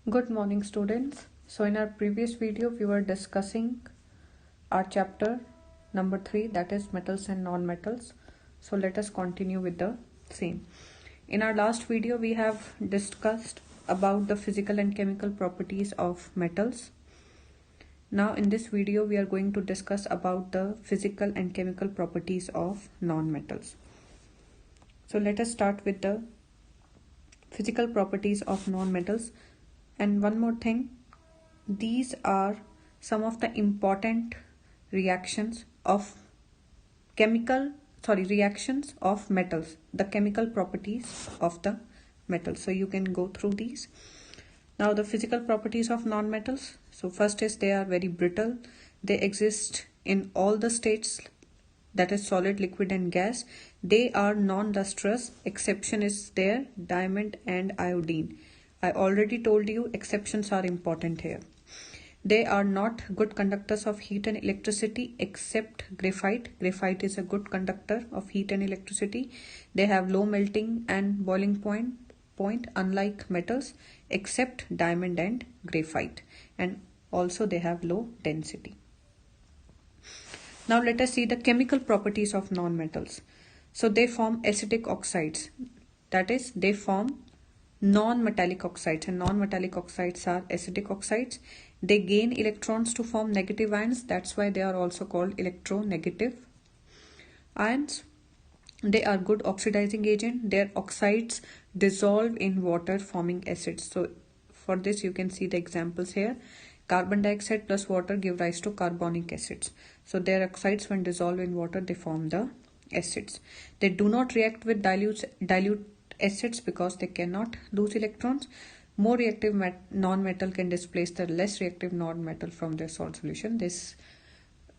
Good morning, students. So in our previous video we were discussing our chapter number 3, that is metals and non-metals. So let us continue with the same. In our last video we have discussed about the physical and chemical properties of metals. Now in this video we are going to discuss about the physical and chemical properties of non-metals. So let us start with the physical properties of non-metals. And one more thing, these are some of the important reactions of reactions of metals, the chemical properties of the metals. So you can go through these. Now the physical properties of non-metals. So first is they are very brittle. They exist in all the states, that is solid, liquid and gas. They are non-lustrous. Exception is there, diamond and iodine. I already told you exceptions are important here. They are not good conductors of heat and electricity except graphite. Graphite is a good conductor of heat and electricity. They have low melting and boiling point unlike metals except diamond and graphite, and also they have low density. Now let us see the chemical properties of non-metals. So they form acidic oxides, that is they form non-metallic oxides, and non-metallic oxides are acidic oxides. They gain electrons to form negative ions, that's why they are also called electronegative ions. They are good oxidizing agent. Their oxides dissolve in water forming acids. So for this you can see the examples here. Carbon dioxide plus water give rise to carbonic acids. So their oxides, when dissolved in water, they form the acids. They do not react with dilute acids because they cannot lose electrons. More reactive non-metal can displace the less reactive non-metal from their salt solution. This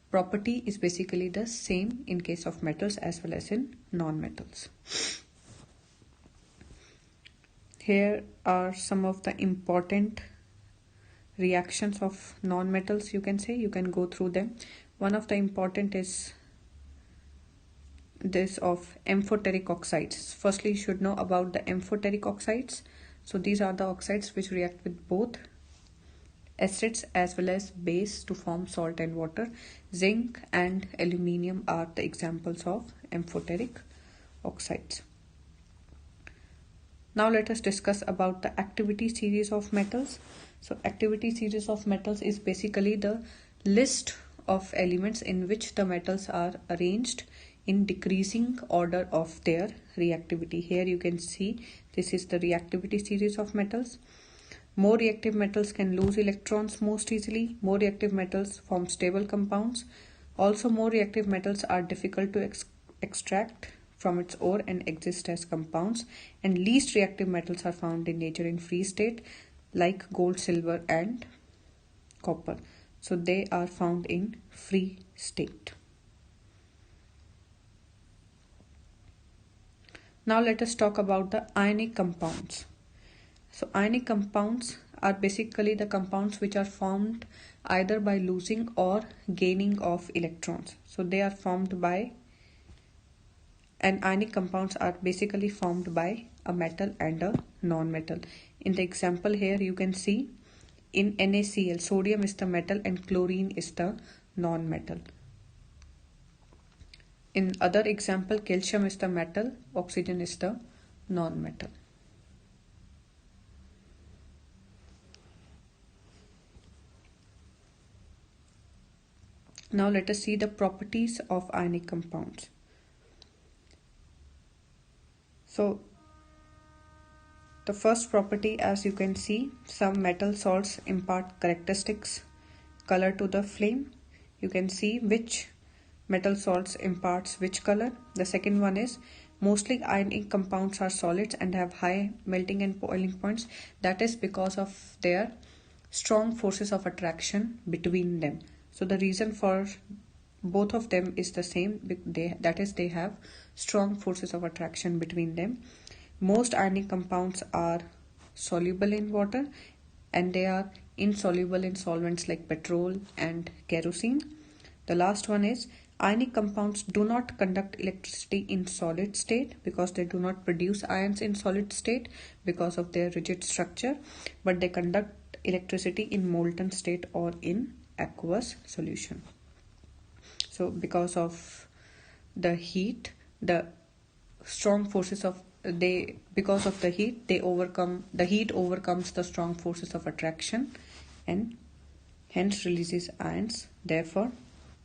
property is basically the same in case of metals as well as in non-metals. Here are some of the important reactions of non-metals, you can say. You can go through them. One of the important is this of amphoteric oxides. Firstly, you should know about the amphoteric oxides. So these are the oxides which react with both acids as well as base to form salt and water. Zinc and aluminium are the examples of amphoteric oxides. Now let us discuss about the activity series of metals. So activity series of metals is basically the list of elements in which the metals are arranged in decreasing order of their reactivity. Here you can see this is the reactivity series of metals. More reactive metals can lose electrons most easily. More reactive metals form stable compounds. Also, more reactive metals are difficult to extract from its ore and exist as compounds. And least reactive metals are found in nature in free state, like gold, silver and copper. So they are found in free state. Now let us talk about the ionic compounds. So ionic compounds are basically the compounds which are formed either by losing or gaining of electrons. So they are formed by, and ionic compounds are basically formed by a metal and a non-metal. In the example here you can see in NaCl, sodium is the metal and chlorine is the non-metal. In other example, calcium is the metal, oxygen is the non-metal. Now let us see the properties of ionic compounds. So the first property, as you can see, some metal salts impart characteristics color to the flame. You can see which metal salts imparts which color. The second one is mostly ionic compounds are solids and have high melting and boiling points. That is because of their strong forces of attraction between them. So the reason for both of them is the same, that is they have strong forces of attraction between them. Most ionic compounds are soluble in water and they are insoluble in solvents like petrol and kerosene. The last one is Ionic compounds do not conduct electricity in solid state because they do not produce ions in solid state because of their rigid structure, but they conduct electricity in molten state or in aqueous solution. So because of the heat, the strong forces of because of the heat, the heat overcomes the strong forces of attraction and hence releases ions. Therefore,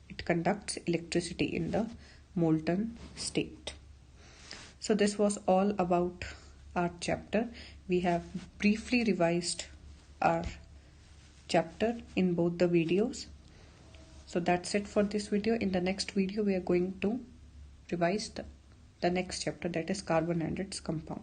it conducts electricity in the molten state. So this was all about our chapter. We have briefly revised our chapter in both the videos. So that's it for this video. In the next video, we are going to revise the next chapter, that is carbon and its compound.